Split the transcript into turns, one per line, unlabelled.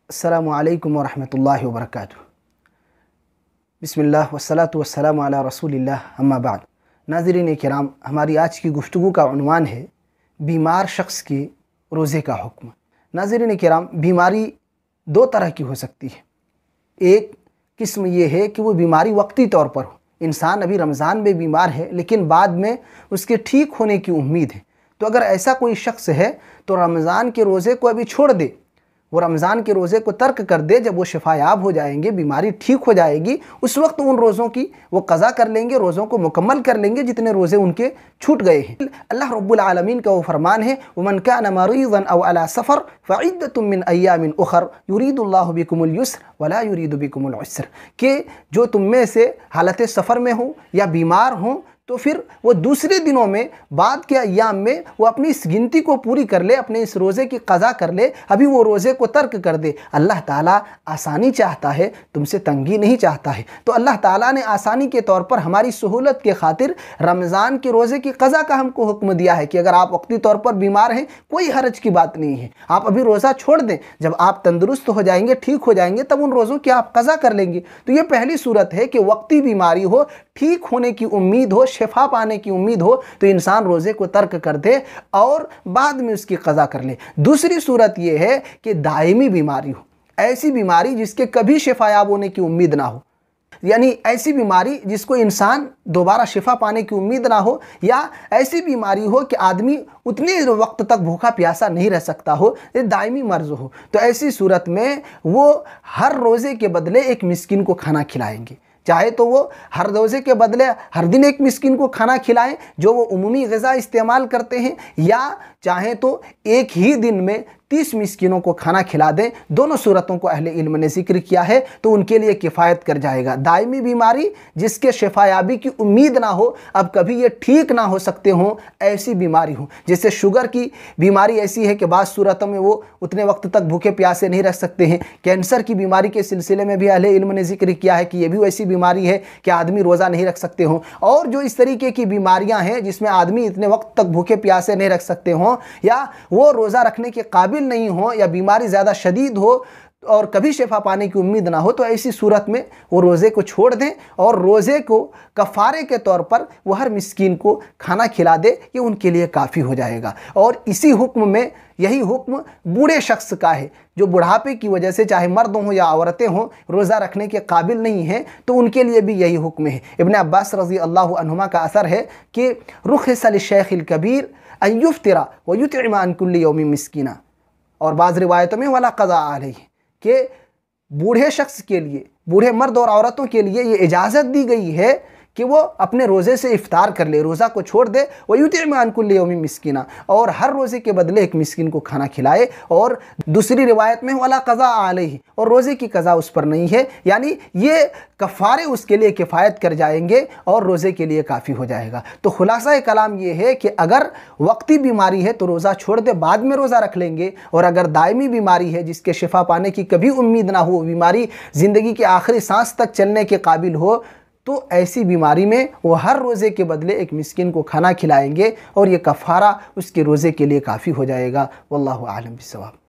अस्सलामु अलैकुम वरहमतुल्लाहि वबरकातुहू। बिस्मिल्लाह वस्सलातु वस्सलामु अला रसूलिल्लाह, अम्मा बाद। नाज़रीन किराम, हमारी आज की गुफ्तगू का उन्वान है बीमार शख्स के रोज़े का हुक्म। नाज़रीन किराम, बीमारी दो तरह की हो सकती है। एक किस्म ये है कि वो बीमारी वक्ती तौर पर हो, इंसान अभी रमज़ान में बीमार है लेकिन बाद में उसके ठीक होने की उम्मीद है। तो अगर ऐसा कोई शख्स है तो रमज़ान के रोज़े को अभी छोड़ दे, वो रमज़ान के रोज़े को तर्क कर दे। जब वो शिफायाब हो जाएंगे, बीमारी ठीक हो जाएगी, उस वक्त उन रोज़ों की वो क़ज़ा कर लेंगे, रोज़ों को मुकम्मल कर लेंगे जितने रोज़े उनके छूट गए हैं। अल्लाह रब्बुल आलमीन का वो फरमान है, वमन कान मरीज़न औ अला सफ़र फ़इद्दतुम मिन अय्यामिन उख़र युरीदुल्लाहु बिकुमुल युस्र वला युरीदु बिकुमुल उस्र, कि जो तुम में से हालत सफ़र में हो या बीमार हो तो फिर वो दूसरे दिनों में, बाद के अय्याम में वो अपनी इस गिनती को पूरी कर ले, अपने इस रोज़े की क़ज़ा कर ले, अभी वो रोज़े को तर्क कर दे। अल्लाह ताला आसानी चाहता है, तुमसे तंगी नहीं चाहता है। तो अल्लाह ताला ने आसानी के तौर पर हमारी सहूलत के खातिर रमज़ान के रोज़े की क़ज़ा का हमको हुक्म दिया है कि अगर आप वक्ती तौर पर बीमार हैं, कोई हरज की बात नहीं है, आप अभी रोज़ा छोड़ दें। जब आप तंदुरुस्त हो जाएंगे, ठीक हो जाएंगे, तब उन रोज़ों की आप क़ज़ा कर लेंगे। तो ये पहली सूरत है कि वक्ती बीमारी हो, ठीक होने की उम्मीद हो, शिफा पाने की उम्मीद हो, तो इंसान रोज़े को तर्क कर दे और बाद में उसकी क़ज़ा कर ले। दूसरी सूरत यह है कि दायमी बीमारी हो, ऐसी बीमारी जिसके कभी शिफायाब होने की उम्मीद ना हो, यानी ऐसी बीमारी जिसको इंसान दोबारा शिफा पाने की उम्मीद ना हो, या ऐसी बीमारी हो कि आदमी उतने वक्त तक भूखा प्यासा नहीं रह सकता हो, ये दायमी मर्ज़ हो। तो ऐसी सूरत में वो हर रोज़े के बदले एक मिस्किन को खाना खिलाएंगे। चाहे तो वो हर रोज़े के बदले हर दिन एक मिस्किन को खाना खिलाएं जो वो उमूमी ग़िज़ा इस्तेमाल करते हैं, या चाहे तो एक ही दिन में 30 मिस्किनों को खाना खिला दें। दोनों सूरतों को अहले इल्म ने ज़िक्र किया है, तो उनके लिए किफ़ायत कर जाएगा। दायमी बीमारी जिसके शिफायाबी की उम्मीद ना हो, अब कभी ये ठीक ना हो सकते हों, ऐसी बीमारी हो। जैसे शुगर की बीमारी ऐसी है कि बाज़ सूरतों में वो उतने वक्त तक भूखे प्यासे नहीं रख सकते हैं। कैंसर की बीमारी के सिलसिले में भी अहले इल्म ने ज़िक्र किया है कि ये भी ऐसी बीमारी है कि आदमी रोज़ा नहीं रख सकते हों। और जो इस तरीके की बीमारियाँ हैं जिसमें आदमी इतने वक्त तक भूखे प्यासे नहीं रख सकते हों, या वो रोज़ा रखने के काबिल नहीं हो, या बीमारी ज़्यादा शदीद हो और कभी शिफा पाने की उम्मीद ना हो, तो ऐसी सूरत में वो रोज़े को छोड़ दें और रोज़े को कफ़ारे के तौर पर वो हर मिस्कीन को खाना खिला दे, ये उनके लिए काफ़ी हो जाएगा। और इसी हुक्म में, यही हुक्म बूढ़े शख्स का है जो बुढ़ापे की वजह से, चाहे मर्द हों या औरतें हों, रोज़ा रखने के काबिल नहीं हैं, तो उनके लिए भी यही हुक्म है। इब्न अब्बास रज़ी अल्लाहु अन्हुमा का असर है कि रुख़्सा लिश्शैख़िल कबीर अन युफ़्तिरा व युतइम अन कुल्लि यौमिन मिस्कीना, और बाज़ रिवायतों में वला क़ज़ा अलैहि, कि बूढ़े शख्स के लिए, बूढ़े मर्द और औरतों के लिए ये इजाज़त दी गई है कि वो अपने रोज़े से इफ्तार कर ले, रोज़ा को छोड़ दे, व युतइम अन कुल्लि यौमिन मिस्कीना, और हर रोज़े के बदले एक मिस्किन को खाना खिलाए। और दूसरी रिवायत में वला क़ज़ा अलैहि, और रोज़े की क़ज़ा उस पर नहीं है, यानी ये कफ़ारे उसके लिए किफ़ायत कर जाएंगे और रोज़े के लिए काफ़ी हो जाएगा। तो खुलासा कलाम ये है कि अगर वक्ती बीमारी है तो रोज़ा छोड़ दे, बाद में रोज़ा रख लेंगे। और अगर दायमी बीमारी है जिसके शिफा पाने की कभी उम्मीद ना हो, बीमारी ज़िंदगी के आखिरी सांस तक चलने के काबिल हो, तो ऐसी बीमारी में वो हर रोज़े के बदले एक मिस्किन को खाना खिलाएंगे और ये कफ़ारा उसके रोज़े के लिए काफ़ी हो जाएगा। वल्लाहु आलम बिस्सवाब।